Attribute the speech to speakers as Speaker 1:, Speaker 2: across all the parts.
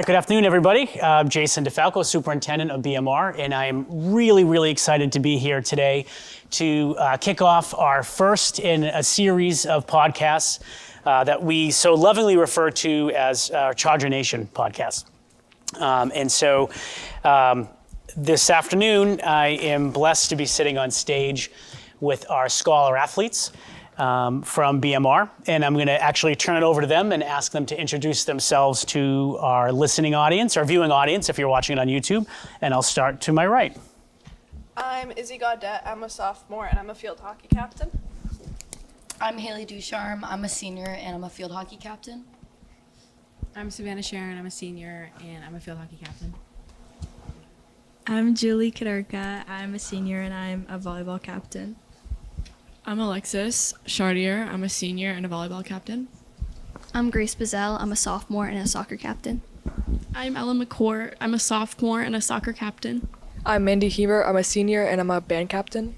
Speaker 1: right, good afternoon, everybody. I'm Jason DeFalco, Superintendent of BMR, and I am really, really excited to be here today to kick off our first in a series of podcasts that we so lovingly refer to as our Charger Nation podcast. This afternoon, I am blessed to be sitting on stage with our Scholar athletes from BMR, and I'm going to actually turn it over to them and ask them to introduce themselves to our listening audience, our viewing audience, if you're watching it on YouTube, and I'll start to my right.
Speaker 2: I'm Izzy Gaudette. I'm a sophomore, and I'm a field hockey captain.
Speaker 3: I'm Haley Ducharme. I'm a senior, and I'm a field hockey captain.
Speaker 4: I'm Savannah Sharon. I'm a senior, and I'm a field hockey captain.
Speaker 5: I'm Julie Kadarka. I'm a senior, and I'm a volleyball captain.
Speaker 6: I'm Alexis Chartier. I'm a senior and a volleyball captain.
Speaker 7: I'm Grace Bazell. I'm a sophomore and a soccer captain.
Speaker 8: I'm Ellen McCourt. I'm a sophomore and a soccer captain.
Speaker 9: I'm Mandy Heber. I'm a senior and I'm a band captain.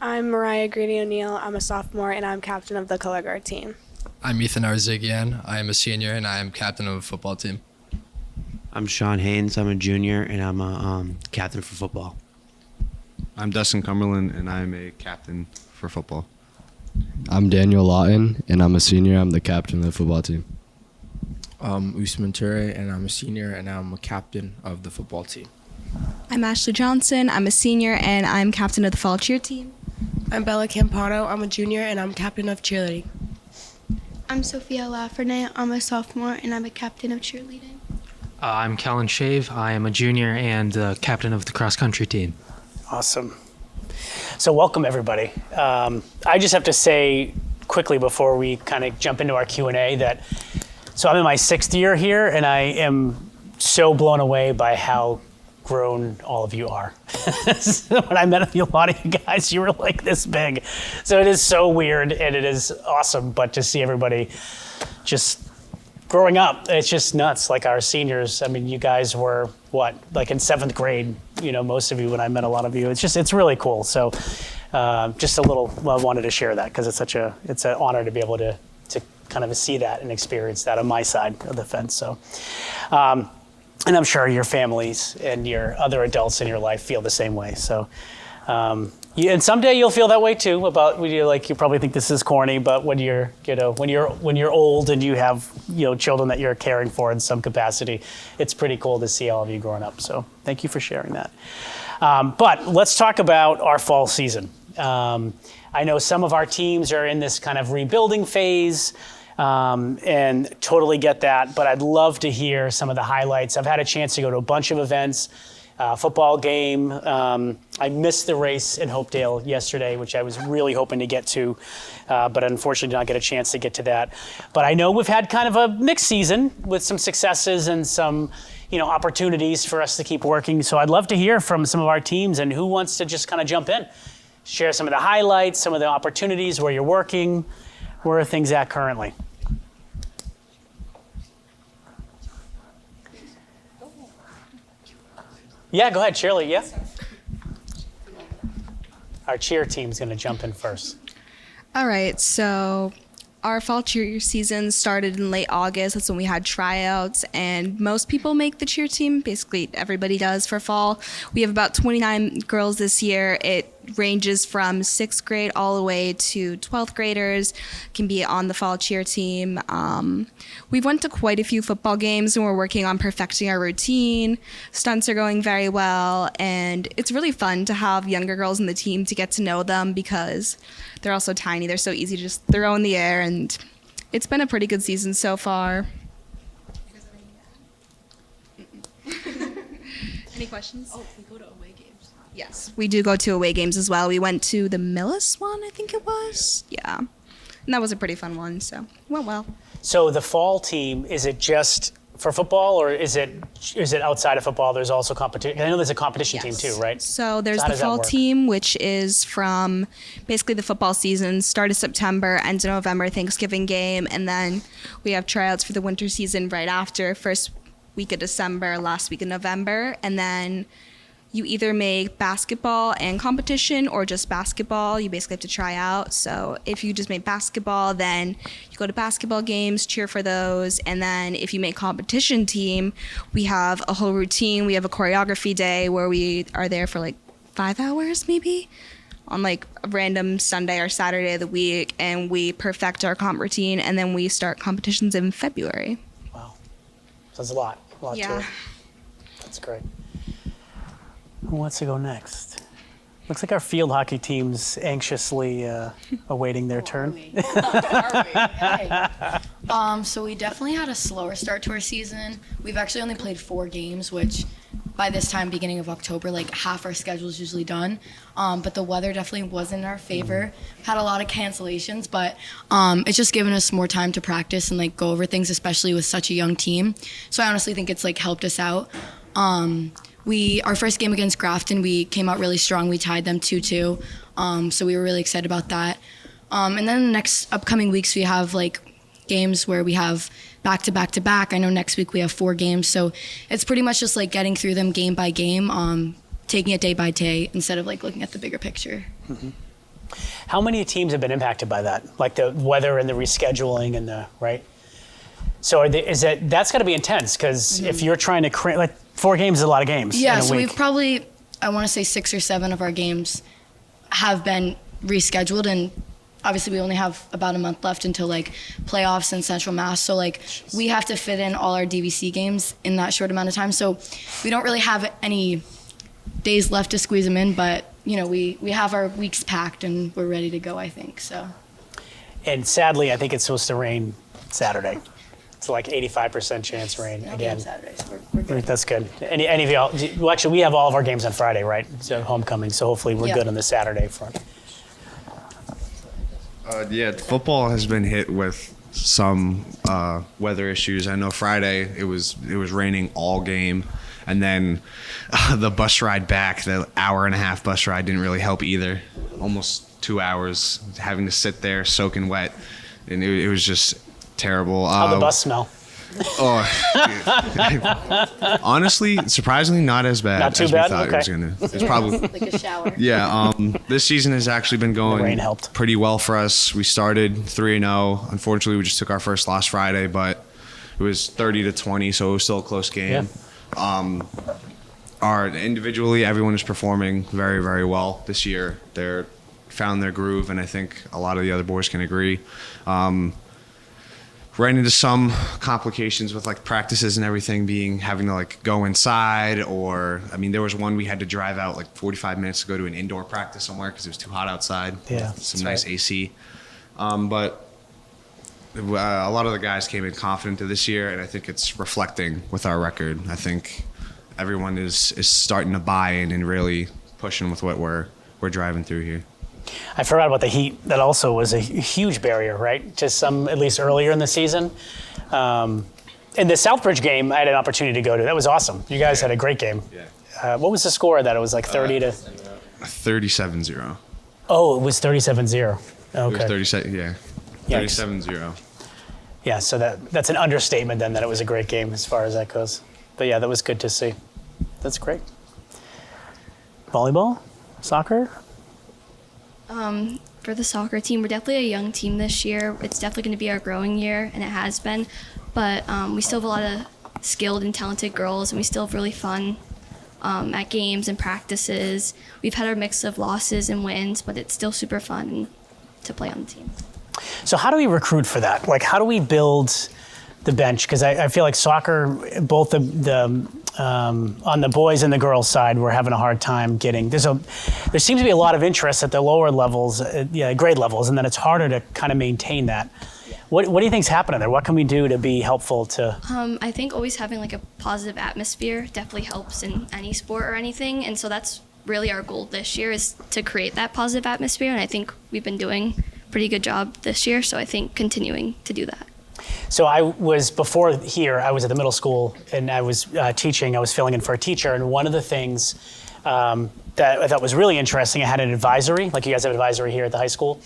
Speaker 10: I'm Mariah Grady O'Neill. I'm a sophomore and I'm captain of the color guard team.
Speaker 11: I'm Ethan Arzigian. I am a senior and I am captain of a football team.
Speaker 12: I'm Sean Haynes. I'm a junior and I'm a captain for football.
Speaker 13: I'm Dustin Cumberland and I'm a captain for football.
Speaker 14: I'm Daniel Lawton and I'm a senior. I'm the captain of the football team.
Speaker 15: Usman Ture and I'm a senior and I'm a captain of the football team.
Speaker 16: I'm Ashley Johnson. I'm a senior and I'm captain of the fall cheer team.
Speaker 17: I'm Bella Campano. I'm a junior and I'm captain of cheerleading.
Speaker 18: I'm Sophia Lafrene. I'm a sophomore and I'm a captain of cheerleading.
Speaker 19: I'm Kellen Shave. I am a junior and captain of the cross country team.
Speaker 1: Awesome. So welcome, everybody. I just have to say quickly before we kind of jump into our Q&A that, so I'm in my 6th year here, and I am so blown away by how grown all of you are. So when I met a lot of you guys, you were like this big. So it is so weird, and it is awesome, but to see everybody just growing up, it's just nuts. Like our seniors, I mean, you guys were what, like in 7th grade, you know, most of you when I met a lot of you. It's really cool. So just a little, I wanted to share that because it's an honor to be able to kind of see that and experience that on my side of the fence. So, and I'm sure your families and your other adults in your life feel the same way. So, and someday you'll feel that way too. About when you probably think this is corny, but when you're old and you have children that you're caring for in some capacity, it's pretty cool to see all of you growing up. So thank you for sharing that. But let's talk about our fall season. I know some of our teams are in this kind of rebuilding phase. And totally get that, but I'd love to hear some of the highlights. I've had a chance to go to a bunch of events, football game. I missed the race in Hopedale yesterday, which I was really hoping to get to, but unfortunately did not get a chance to get to that. But I know we've had kind of a mixed season with some successes and some opportunities for us to keep working. So I'd love to hear from some of our teams and who wants to just kind of jump in, share some of the highlights, some of the opportunities, where you're working, where are things at currently. Yeah, go ahead, Shirley, yeah. Our cheer team's gonna jump in first.
Speaker 16: All right, so our fall cheer season started in late August. That's when we had tryouts, and most people make the cheer team. Basically, everybody does for fall. We have about 29 girls this year. It ranges from 6th grade all the way to 12th graders can be on the fall cheer team. We've went to quite a few football games, and we're working on perfecting our routine. Stunts are going very well, and it's really fun to have younger girls in the team to get to know them because they're all so tiny. They're so easy to just throw in the air, and it's been a pretty good season so far. Any questions?
Speaker 6: Oh, we go to away games.
Speaker 16: Yes, we do go to away games as well. We went to the Millis one, I think it was. Yeah. And that was a pretty fun one, so it went well.
Speaker 1: So the fall team, is it just for football, or is it outside of football? There's also competition. I know there's a competition team too, right?
Speaker 16: So there's the fall team, which is from basically the football season, start of September, end of November, Thanksgiving game, and then we have tryouts for the winter season right after, first week of December, last week of November, and then you either make basketball and competition or just basketball. You basically have to try out. So if you just make basketball, then you go to basketball games, cheer for those. And then if you make competition team, we have a whole routine. We have a choreography day where we are there for like 5 hours maybe on like a random Sunday or Saturday of the week. And we perfect our comp routine. And then we start competitions in February.
Speaker 1: Wow. So that's a lot to it. That's great. Who wants to go next? Looks like our field hockey team's anxiously awaiting their turn.
Speaker 3: So we definitely had a slower start to our season. We've actually only played 4 games, which by this time, beginning of October, like half our schedule is usually done. But the weather definitely wasn't in our favor. Had a lot of cancellations, but it's just given us more time to practice and like go over things, especially with such a young team. So I honestly think it's like helped us out. Our first game against Grafton, we came out really strong. We tied them 2-2. So we were really excited about that. And then the next upcoming weeks, we have like games where we have back-to-back-to-back. I know next week we have 4 games. So it's pretty much just like getting through them game by game, taking it day by day instead of like looking at the bigger picture.
Speaker 1: Mm-hmm. How many teams have been impacted by that? Like the weather and the rescheduling and right? So that's got to be intense because if you're trying to like 4 games is a lot of games.
Speaker 3: Yeah,
Speaker 1: in a
Speaker 3: so
Speaker 1: week.
Speaker 3: we've probably, I want to say 6 or 7 of our games have been rescheduled, and obviously we only have about a month left until like playoffs and Central Mass. So like we have to fit in all our DVC games in that short amount of time. So we don't really have any days left to squeeze them in, but you know, we have our weeks packed and we're ready to go, I think, so.
Speaker 1: And sadly, I think it's supposed to rain Saturday. It's like 85% chance rain again.
Speaker 3: Saturday, so we're good.
Speaker 1: That's good. Any of y'all? Well, actually, we have all of our games on Friday, right? So homecoming. So hopefully we're good on the Saturday front.
Speaker 13: Football has been hit with some weather issues. I know Friday it was raining all game, and then the bus ride back, the hour-and-a-half bus ride didn't really help either. Almost 2 hours having to sit there soaking wet, and it was just terrible.
Speaker 1: How'd the bus smell?
Speaker 13: Honestly, surprisingly, not as bad
Speaker 1: Not too
Speaker 13: as
Speaker 1: bad?
Speaker 13: we thought
Speaker 1: Okay.
Speaker 13: it was going to. It's probably
Speaker 3: Like a shower.
Speaker 13: Yeah. This season has actually been
Speaker 1: The rain
Speaker 13: going
Speaker 1: helped.
Speaker 13: pretty well for us. We started 3-0. Unfortunately, we just took our first loss Friday, but it was 30-20, so it was still a close game. Individually, everyone is performing very, very well this year. They're found their groove, and I think a lot of the other boys can agree. Ran into some complications with like practices and everything having to like go inside, or I mean there was one we had to drive out like 45 minutes to go to an indoor practice somewhere because it was too hot outside.
Speaker 1: Yeah,
Speaker 13: some nice AC. But a lot of the guys came in confident to this year, and I think it's reflecting with our record. I think everyone is starting to buy in and really pushing with what we're driving through here.
Speaker 1: I forgot about the heat. That also was a huge barrier, right? To some, at least earlier in the season. In the Southbridge game, I had an opportunity to go to. That was awesome. You guys had a great game.
Speaker 13: Yeah.
Speaker 1: What was the score of that? It was like 30 to...
Speaker 13: 37-0.
Speaker 1: Oh, it was 37-0. Okay.
Speaker 13: It was 37, yeah. 37-0.
Speaker 1: Yeah, so that's an understatement then that it was a great game as far as that goes. But yeah, that was good to see. That's great. Volleyball? Soccer?
Speaker 7: For the soccer team, we're definitely a young team this year. It's definitely going to be our growing year, and it has been. But we still have a lot of skilled and talented girls, and we still have really fun at games and practices. We've had our mix of losses and wins, but it's still super fun to play on the team.
Speaker 1: So how do we recruit for that? Like, how do we build the bench? Because I feel like soccer, both on the boys and the girls side, we're having a hard time getting. There seems to be a lot of interest at the lower levels, grade levels, and then it's harder to kind of maintain that. What do you think's happening there? What can we do to be helpful to?
Speaker 7: I think always having like a positive atmosphere definitely helps in any sport or anything, and so that's really our goal this year is to create that positive atmosphere, and I think we've been doing a pretty good job this year, so I think continuing to do that.
Speaker 1: So before here, I was at the middle school and I was teaching. I was filling in for a teacher, and one of the things that I thought was really interesting, I had an advisory, like you guys have advisory here at the high school,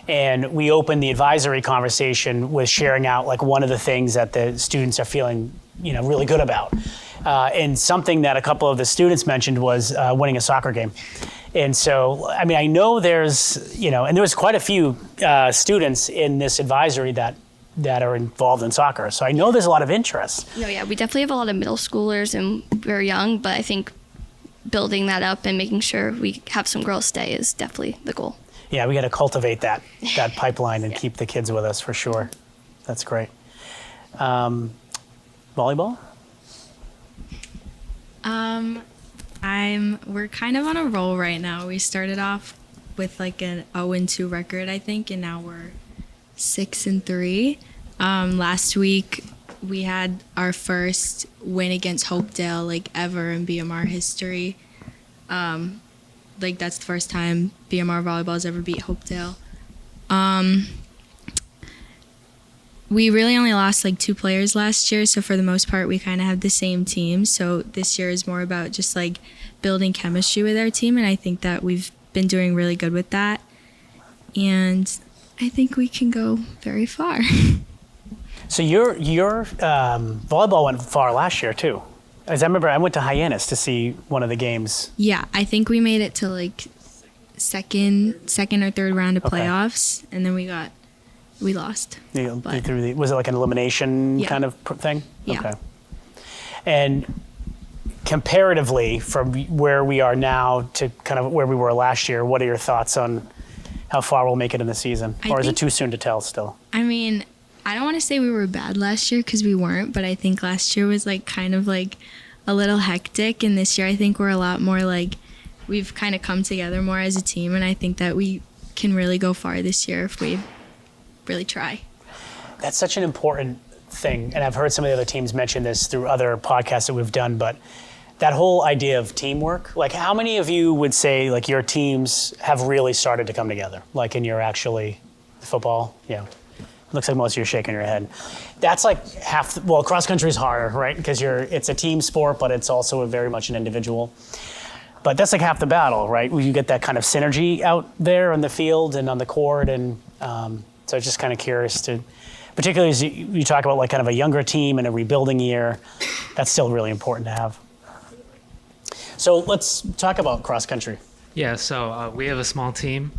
Speaker 1: and we opened the advisory conversation with sharing out like one of the things that the students are feeling, really good about. And something that a couple of the students mentioned was winning a soccer game. And so, I mean, I know there's, and there was quite a few students in this advisory that are involved in soccer. So I know there's a lot of interest.
Speaker 7: No, yeah, we definitely have a lot of middle schoolers and very young, but I think building that up and making sure we have some girls stay is definitely the goal.
Speaker 1: Yeah, we got to cultivate that pipeline and keep the kids with us for sure. That's great. Volleyball?
Speaker 5: We're kind of on a roll right now. We started off with like an 0-2 record, I think, and now we're 6-3. Last week we had our first win against Hopedale like ever in BMR history. Like that's the first time BMR volleyball has ever beat Hopedale. We really only lost like 2 players last year, so for the most part we kind of have the same team. So this year is more about just like building chemistry with our team, and I think that we've been doing really good with that. And I think we can go very far.
Speaker 1: So your volleyball went far last year too. As I remember, I went to Hyannis to see one of the games.
Speaker 5: Yeah, I think we made it to like second or third round of playoffs, and then we lost.
Speaker 1: Was it like an elimination kind of thing?
Speaker 5: Yeah.
Speaker 1: Okay. And comparatively from where we are now to kind of where we were last year, what are your thoughts on how far we'll make it in the season? Or is it too soon to tell still?
Speaker 5: I mean, I don't want to say we were bad last year because we weren't, but I think last year was like kind of like a little hectic, and this year I think we're a lot more like we've kind of come together more as a team, and I think that we can really go far this year if we really try.
Speaker 1: That's such an important thing, and I've heard some of the other teams mention this through other podcasts that we've done, but that whole idea of teamwork, like how many of you would say like your teams have really started to come together, like in your actually football? Yeah. Looks like most of you are shaking your head. That's like half, well, cross country is harder, right? Because it's a team sport, but it's also very much an individual. But that's like half the battle, right? Where you get that kind of synergy out there on the field and on the court. And so just kind of curious to, particularly as you talk about like kind of a younger team and a rebuilding year, that's still really important to have. So let's talk about cross country.
Speaker 19: Yeah, so we have a small team.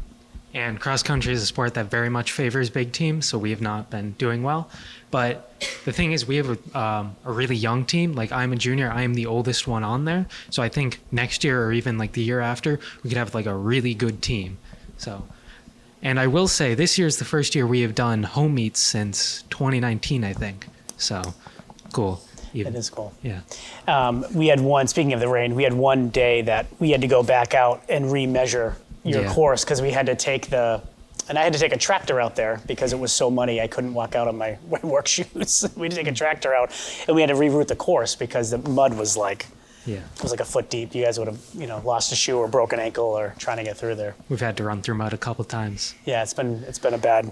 Speaker 19: And cross country is a sport that very much favors big teams, so we have not been doing well. But the thing is, we have a really young team. Like I'm a junior, I am the oldest one on there. So I think next year or even like the year after, we could have like a really good team. So, and I will say this year is the first year we have done home meets since 2019, I think. So, cool.
Speaker 1: It is cool.
Speaker 19: Yeah.
Speaker 1: We had one, speaking of the rain, we had one day that we had to go back out and remeasure your course because we had to take I had to take a tractor out there because it was so muddy I couldn't walk out on my work shoes. We had to take a tractor out and we had to reroute the course because the mud was like, it was like a foot deep. You guys would have, lost a shoe or broken ankle or trying to get through there.
Speaker 19: We've had to run through mud a couple times.
Speaker 1: Yeah, it's been a bad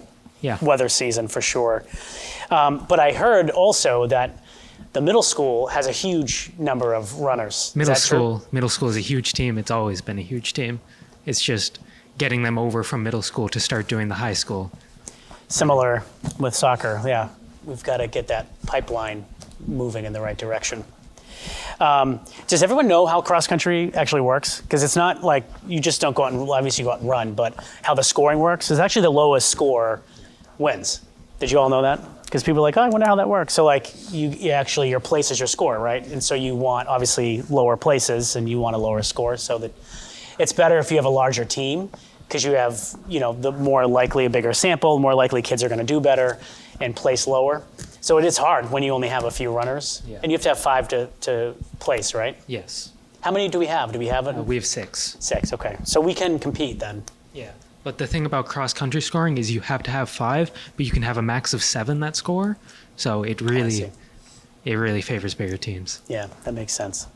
Speaker 1: weather season for sure. But I heard also that the middle school has a huge number of runners.
Speaker 19: Middle school is a huge team. It's always been a huge team. It's just getting them over from middle school to start doing the high school.
Speaker 1: Similar with soccer, yeah. We've got to get that pipeline moving in the right direction. Does everyone know how cross country actually works? Because it's not like you just don't go out and, obviously you go out and run, but how the scoring works is actually the lowest score wins. Did you all know that? Because people are like, oh, I wonder how that works. So like you actually, your place is your score, right? And so you want obviously lower places and you want a lower score so that it's better if you have a larger team because you have, the more likely a bigger sample, more likely kids are going to do better and place lower. So it is hard when you only have a few runners. Yeah. And you have to have 5 to place, right?
Speaker 19: Yes.
Speaker 1: How many do we have? Do we have it?
Speaker 19: We have 6.
Speaker 1: 6, okay. So we can compete then.
Speaker 19: Yeah. But the thing about cross-country scoring is you have to have 5, but you can have a max of 7 that score. So it really favors bigger teams.
Speaker 1: Yeah, that makes sense.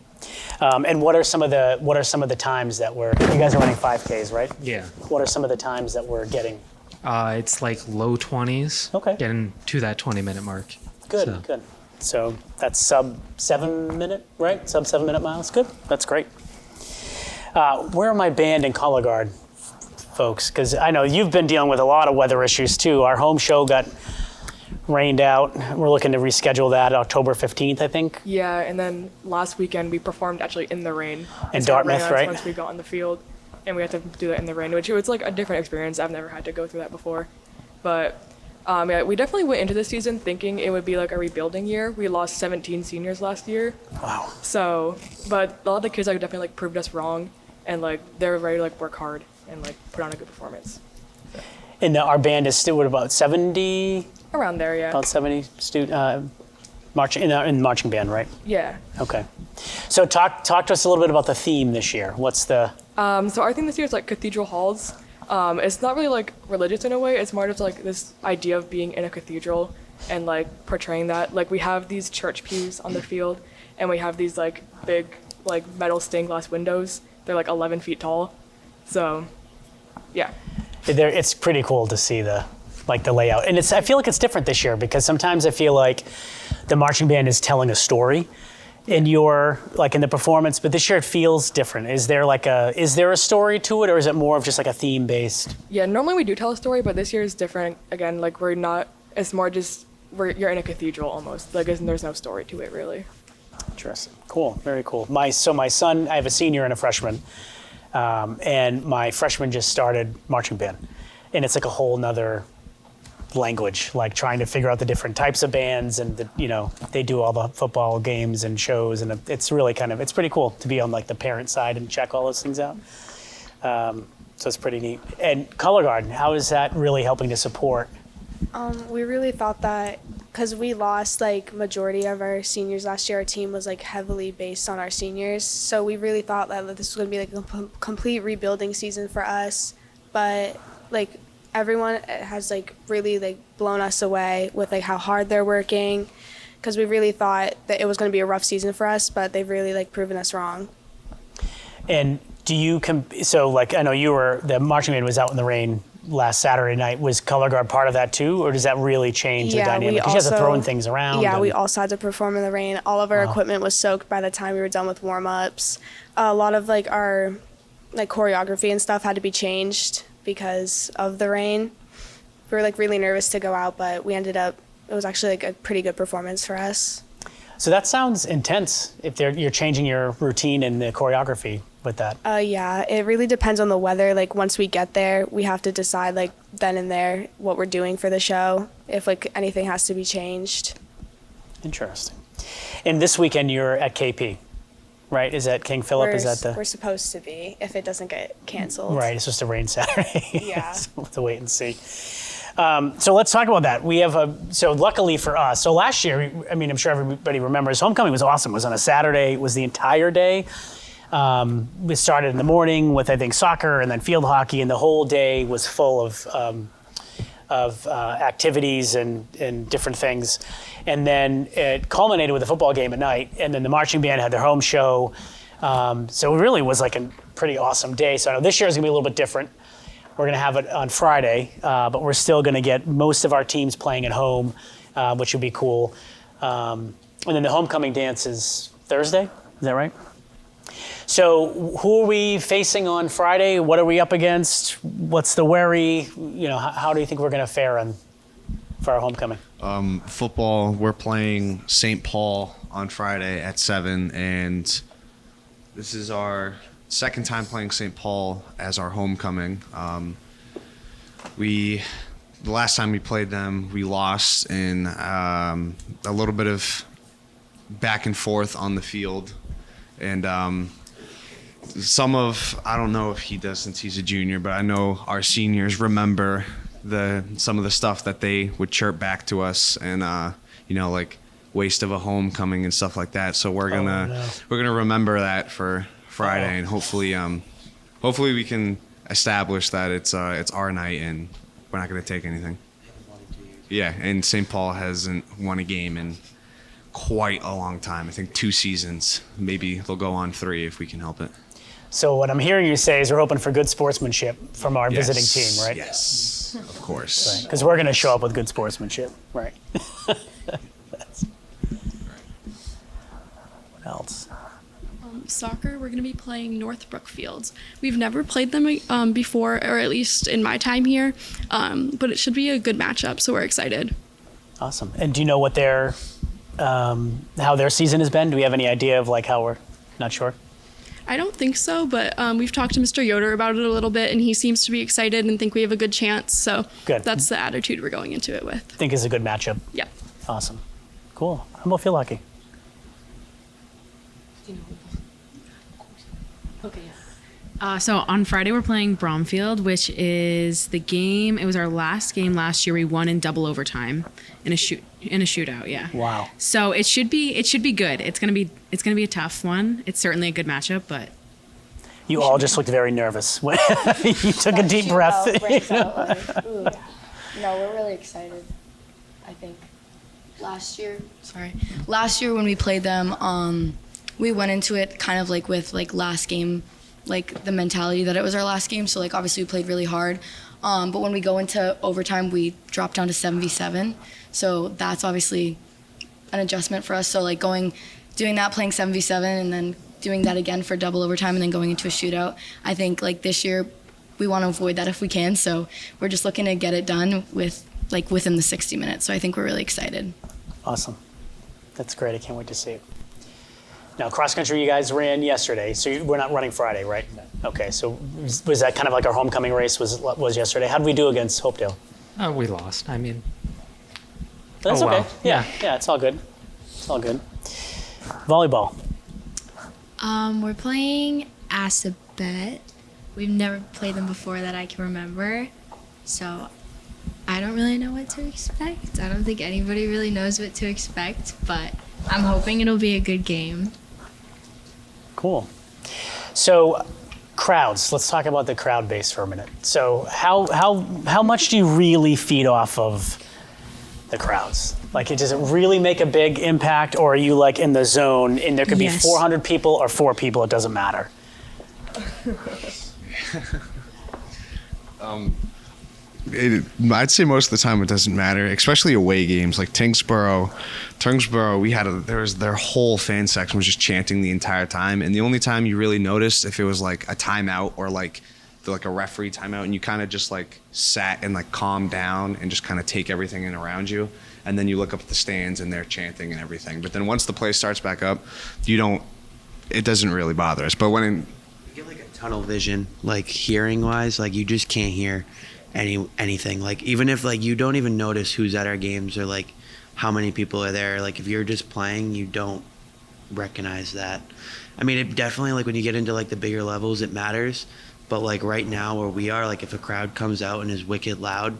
Speaker 1: And what are some of the times that you guys are running 5Ks, right?
Speaker 19: Yeah. What
Speaker 1: are some of the times that we're getting?
Speaker 19: It's like low 20s.
Speaker 1: Okay.
Speaker 19: Getting to that 20-minute mark.
Speaker 1: Good. So that's sub 7 minute, right? Sub 7 minute miles. Good. That's great. Where are my band and color guard folks? Because I know you've been dealing with a lot of weather issues too. Our home show got rained out. We're looking to reschedule that October 15th, I think.
Speaker 9: Yeah, and then last weekend we performed actually in the rain.
Speaker 1: In
Speaker 9: It started
Speaker 1: Dartmouth,
Speaker 9: raining on us
Speaker 1: right?
Speaker 9: Once we got on the field, and we had to do that in the rain, which was like a different experience. I've never had to go through that before. But yeah, we definitely went into the season thinking it would be like a rebuilding year. We lost 17 seniors last year.
Speaker 1: Wow.
Speaker 9: So, but a lot of the kids like definitely like proved us wrong, and like they're ready to like work hard and like put on a good performance.
Speaker 1: And our band is still, what, about 70?
Speaker 9: Around there, yeah.
Speaker 1: About 70 marching in the marching band, right?
Speaker 9: Yeah.
Speaker 1: Okay. So talk to us a little bit about the theme this year. What's the?
Speaker 9: So our theme this year is like cathedral halls. It's not really like religious in a way. It's more just like this idea of being in a cathedral and like portraying that. Like we have these church pews on the field, and we have these like big like metal stained glass windows. They're like 11 feet tall. So, yeah.
Speaker 1: It's pretty cool to see the layout, and I feel like it's different this year because sometimes I feel like the marching band is telling a story in in the performance, but this year it feels different. Is there a story to it, or is it more of just like a theme based?
Speaker 9: Yeah, normally we do tell a story, but this year is different. Again, like we're not. It's more just you're in a cathedral almost. Like there's no story to it really.
Speaker 1: Interesting. Cool. Very cool. My son, I have a senior and a freshman. And my freshman just started marching band, and it's like a whole nother language, like trying to figure out the different types of bands, and they do all the football games and shows, and it's really it's pretty cool to be on like the parent side and check all those things out. So it's pretty neat. And Color Guard, how is that really helping to support?
Speaker 10: We really thought that because we lost like majority of our seniors last year, our team was like heavily based on our seniors. So we really thought that this was going to be like a complete rebuilding season for us. But like everyone has like really like blown us away with like how hard they're working, because we really thought that it was going to be a rough season for us, but they've really like proven us wrong.
Speaker 1: And do you so like I know the marching band was out in the rain last Saturday night. Was Color Guard part of that too, or does that really change the dynamic? Because you have to throw things around.
Speaker 10: Yeah, we also had to perform in the rain. All of our equipment was soaked by the time we were done with warm-ups. A lot of like our like choreography and stuff had to be changed because of the rain. We were like really nervous to go out, but it was actually like a pretty good performance for us.
Speaker 1: So that sounds intense if you're changing your routine and the choreography with that.
Speaker 10: Yeah, it really depends on the weather. Like once we get there, we have to decide like then and there what we're doing for the show, if like anything has to be changed.
Speaker 1: Interesting. And this weekend you're at KP, right? Is that King Philip?
Speaker 10: We're supposed to be, if it doesn't get canceled.
Speaker 1: Right, it's supposed to rain Saturday.
Speaker 10: Yeah.
Speaker 1: So we'll have to wait and see. So let's talk about that. We have so luckily for us, so last year, I'm sure everybody remembers, homecoming was awesome. It was on a Saturday, it was the entire day. We started in the morning with, I think, soccer and then field hockey, and the whole day was full of activities and different things. And then it culminated with a football game at night, and then the marching band had their home show. So it really was like a pretty awesome day. So I know this year is going to be a little bit different. We're going to have it on Friday, but we're still going to get most of our teams playing at home, which would be cool. And then the homecoming dance is Thursday. Is that right? So who are we facing on Friday? What are we up against? What's the worry? How do you think we're going to fare for our homecoming?
Speaker 13: Football, we're playing St. Paul on Friday at 7, and this is our second time playing St. Paul as our homecoming. The last time we played them, we lost in a little bit of back and forth on the field. And I don't know if he does since he's a junior, but I know our seniors remember some of the stuff that they would chirp back to us, and like waste of a homecoming and stuff like that. So we're gonna remember that for Friday, and hopefully we can establish that it's our night and we're not gonna take anything. Yeah, and St. Paul hasn't won a game in quite a long time. I think 2 seasons. Maybe they'll go on 3 if we can help it.
Speaker 1: So what I'm hearing you say is we're hoping for good sportsmanship from our visiting team, right?
Speaker 13: Yes, of course.
Speaker 1: Because we're going to show up with good sportsmanship, right? What else?
Speaker 8: Soccer, we're going to be playing North Brookfields. We've never played them before, or at least in my time here, but it should be a good matchup, so we're excited.
Speaker 1: Awesome. And do you know what how their season has been? Do we have any idea of like how we're not sure?
Speaker 8: I don't think so, but we've talked to Mr. Yoder about it a little bit, and he seems to be excited and think we have a good chance. So
Speaker 1: Good.
Speaker 8: That's the attitude we're going into it with.
Speaker 1: I think is a good matchup.
Speaker 8: Yeah.
Speaker 1: Awesome. Cool. How about field hockey?
Speaker 4: Okay. So on Friday we're playing Bromfield, which is the game. It was our last game last year. We won in double overtime in a shootout. Yeah.
Speaker 1: Wow.
Speaker 4: So it should be good. It's gonna be a tough one. It's certainly a good matchup, but
Speaker 1: You all just looked very nervous when you took a deep breath.
Speaker 3: No, we're really excited. I think last year when we played them, we went into it kind of like with like last game, like the mentality that it was our last game. So like obviously we played really hard, but when we go into overtime, we dropped down to 7v7. So that's obviously an adjustment for us. So like doing that, playing 7v7, and then doing that again for double overtime, and then going into a shootout. I think like this year, we want to avoid that if we can. So we're just looking to get it done within the 60 minutes. So I think we're really excited.
Speaker 1: Awesome. That's great. I can't wait to see it. Now, cross country you guys ran yesterday, so we're not running Friday, right? Okay, so was that kind of like our homecoming race was yesterday? How did we do against Hopedale?
Speaker 19: We lost. I mean,
Speaker 1: That's
Speaker 19: oh,
Speaker 1: okay.
Speaker 19: well.
Speaker 1: Yeah, it's all good. It's all good. Volleyball.
Speaker 5: We're playing Assabet. We've never played them before that I can remember, so I don't really know what to expect. I don't think anybody really knows what to expect, but I'm hoping it'll be a good game.
Speaker 1: Cool. So, crowds. Let's talk about the crowd base for a minute. So, how much do you really feed off of the crowds? Like, does it really make a big impact, or are you like in the zone and there could be 400 people or 4 people? It doesn't matter.
Speaker 13: I'd say most of the time it doesn't matter, especially away games like Tingsboro, their whole fan section was just chanting the entire time, and the only time you really noticed if it was like a timeout or like a referee timeout, and you kind of just like sat and like calmed down and just kind of take everything in around you, and then you look up at the stands and they're chanting and everything. But then once the play starts back up, it doesn't really bother us. But when
Speaker 12: you get like a tunnel vision, like hearing wise, like you just can't hear anything. Like even if like you don't even notice who's at our games or like how many people are there, like if you're just playing, you don't recognize that. I mean, it definitely, like when you get into like the bigger levels, it matters. But like right now where we are, like if a crowd comes out and is wicked loud,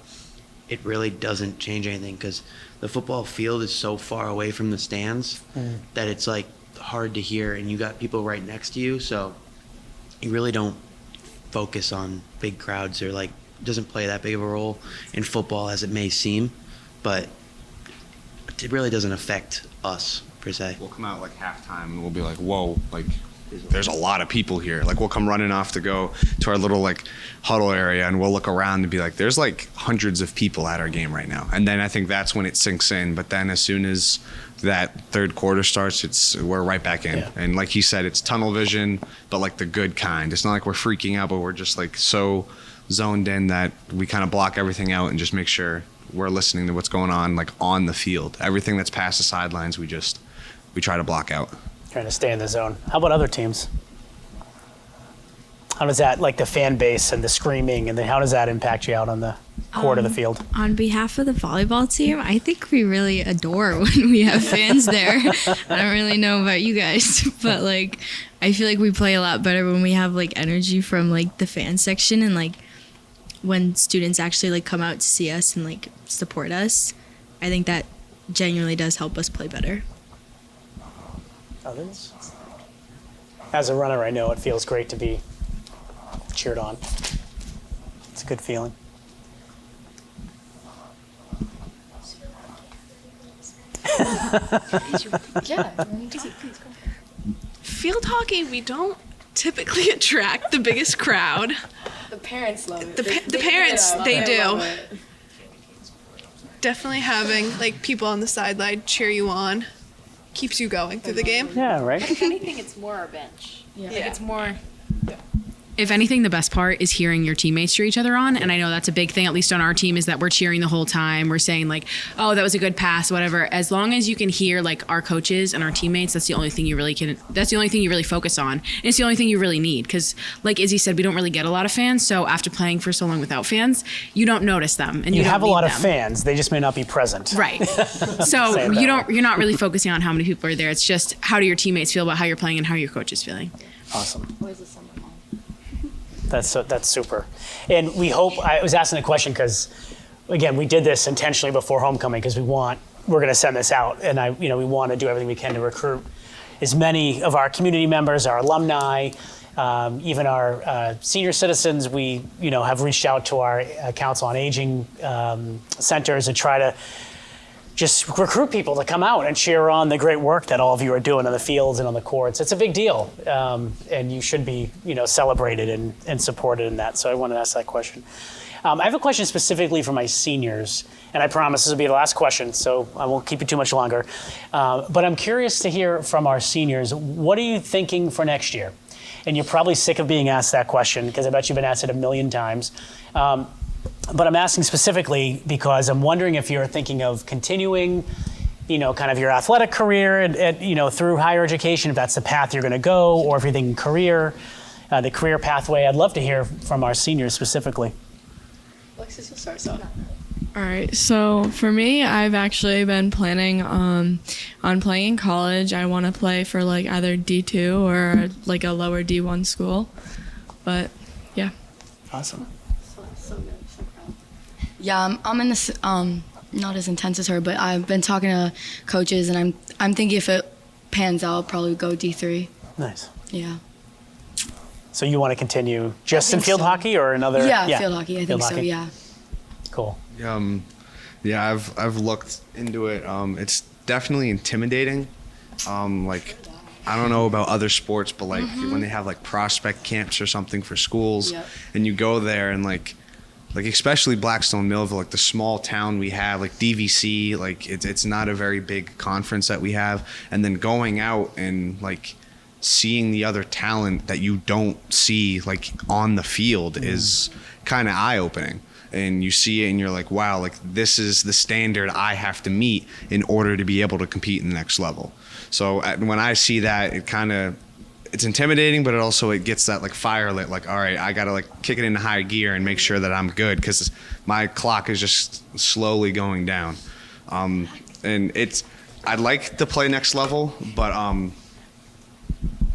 Speaker 12: it really doesn't change anything because the football field is so far away from the stands that it's like hard to hear, and you got people right next to you, so you really don't focus on big crowds, or like it doesn't play that big of a role in football as it may seem, but it really doesn't affect us per se.
Speaker 13: We'll come out like halftime and we'll be like, whoa, like there's a lot of people here. Like we'll come running off to go to our little like huddle area, and we'll look around and be like, there's like hundreds of people at our game right now. And then I think that's when it sinks in. But then as soon as that third quarter starts, we're right back in. Yeah. And like he said, it's tunnel vision, but like the good kind. It's not like we're freaking out, but we're just like so zoned in that we kind of block everything out and just make sure we're listening to what's going on like on the field. Everything that's past the sidelines, we try to block out.
Speaker 1: Trying to stay in the zone. How about other teams? How does that, like the fan base and the screaming, and then how does that impact you out on the court of the field?
Speaker 5: On behalf of the volleyball team, I think we really adore when we have fans there. I don't really know about you guys, but like I feel like we play a lot better when we have like energy from like the fan section, and like when students actually like come out to see us and like support us. I think that genuinely does help us play better.
Speaker 1: Others? As a runner, I know it feels great to be cheered on. It's a good feeling.
Speaker 8: Field hockey, we don't typically attract the biggest crowd.
Speaker 3: The parents love it.
Speaker 8: The parents, they do. Definitely having like people on the sideline cheer you on keeps you going through the game.
Speaker 1: Yeah, right.
Speaker 4: If anything, it's more our bench. Yeah. Like it's more. if anything, the best part is hearing your teammates cheer each other on. And I know that's a big thing, at least on our team, is that we're cheering the whole time. We're saying like, oh, that was a good pass, whatever. As long as you can hear like our coaches and our teammates, that's the only thing you really focus on. And it's the only thing you really need. Because like Izzy said, we don't really get a lot of fans. So after playing for so long without fans, you don't notice them. And
Speaker 1: you
Speaker 4: don't
Speaker 1: have a
Speaker 4: need
Speaker 1: lot of
Speaker 4: them.
Speaker 1: fans. They just may not be present.
Speaker 4: Right. So you're not really focusing on how many people are there. It's just how do your teammates feel about how you're playing and how your coach is feeling.
Speaker 1: Awesome. That's super. And we hope, I was asking the question because, again, we did this intentionally before homecoming because we're going to send this out, and we want to do everything we can to recruit as many of our community members, our alumni, even our senior citizens. We have reached out to our Council on Aging centers and try to just recruit people to come out and cheer on the great work that all of you are doing on the fields and on the courts. It's a big deal, and you should be, celebrated and supported in that. So I wanted to ask that question. I have a question specifically for my seniors, and I promise this will be the last question, so I won't keep you too much longer. But I'm curious to hear from our seniors, what are you thinking for next year? And you're probably sick of being asked that question because I bet you've been asked it a million times. But I'm asking specifically because I'm wondering if you're thinking of continuing, kind of your athletic career at through higher education, if that's the path you're going to go, or if you're thinking career, the career pathway. I'd love to hear from our seniors specifically.
Speaker 2: Alexis, you'll start us off.
Speaker 6: All right, so for me, I've actually been planning on playing in college. I want to play for like either D2 or like a lower D1 school, but yeah.
Speaker 1: Awesome.
Speaker 3: Yeah, I'm in this, not as intense as her, but I've been talking to coaches, and I'm thinking if it pans out, I'll probably go D3.
Speaker 1: Nice.
Speaker 3: Yeah.
Speaker 1: So you want to continue just in field hockey or another?
Speaker 3: Yeah, field hockey. I think so. Yeah.
Speaker 1: Cool.
Speaker 13: Yeah, I've looked into it. It's definitely intimidating. Like, I don't know about other sports, but like when they have like prospect camps or something for schools, and you go there and like especially Blackstone Millville, like the small town we have, like DVC, like it's not a very big conference that we have, and then going out and like seeing the other talent that you don't see like on the field is kind of eye-opening. And you see it and you're like, wow, like this is the standard I have to meet in order to be able to compete in the next level. So when I see that, it's intimidating, but it gets that like fire lit, like, all right, I got to like kick it into high gear and make sure that I'm good because my clock is just slowly going down. And I'd like to play next level, but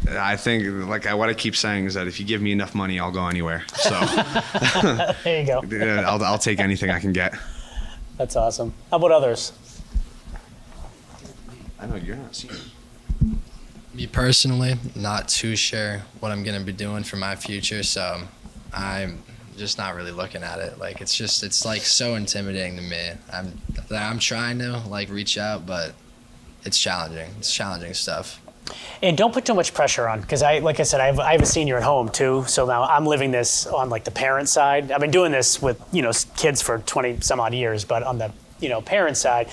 Speaker 13: I think like what I keep saying is that if you give me enough money, I'll go anywhere. So
Speaker 1: there you go.
Speaker 13: I'll take anything I can get.
Speaker 1: That's awesome. How about others?
Speaker 13: I know you're not seeing.
Speaker 11: Me personally, not too sure what I'm gonna be doing for my future, so I'm just not really looking at it. Like it's like so intimidating to me. I'm trying to like reach out, but it's challenging. It's challenging stuff.
Speaker 1: And don't put too much pressure on, because like I said, I have a senior at home too. So now I'm living this on like the parent side. I've been doing this with kids for 20 some odd years, but on the parent side,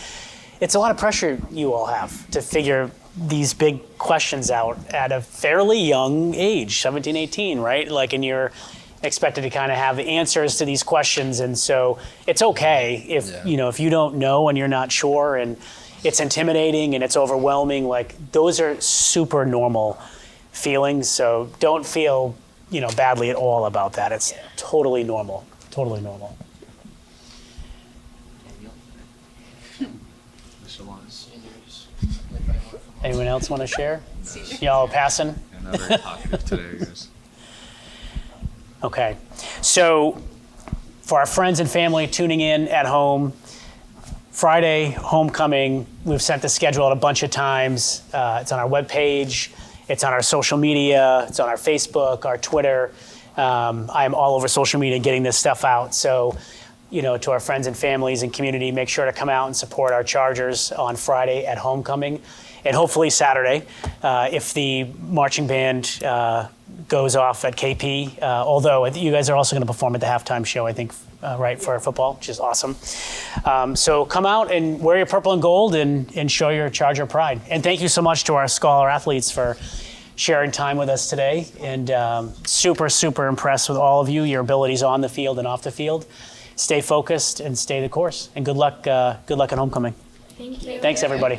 Speaker 1: it's a lot of pressure you all have to figure these big questions out at a fairly young age, 17, 18, right? Like, and you're expected to kind of have the answers to these questions, and so it's okay if if you don't know and you're not sure and it's intimidating and it's overwhelming. Like, those are super normal feelings. So don't feel, badly at all about that. It's totally normal. Totally normal. Anyone else want to share? Y'all are passing?
Speaker 13: Yeah, not very talkative today, guys.
Speaker 1: Okay. So for our friends and family tuning in at home, Friday, homecoming, we've sent the schedule out a bunch of times. It's on our webpage. It's on our social media. It's on our Facebook, our Twitter. I am all over social media getting this stuff out. So, to our friends and families and community, make sure to come out and support our Chargers on Friday at homecoming. And hopefully Saturday, if the marching band goes off at KP, although you guys are also going to perform at the halftime show, I think, right, for football, which is awesome. So come out and wear your purple and gold and show your Charger pride. And thank you so much to our Scholar athletes for sharing time with us today. And super, super impressed with all of you, your abilities on the field and off the field. Stay focused and stay the course. And good luck at homecoming.
Speaker 18: Thank you.
Speaker 1: Thanks, everybody.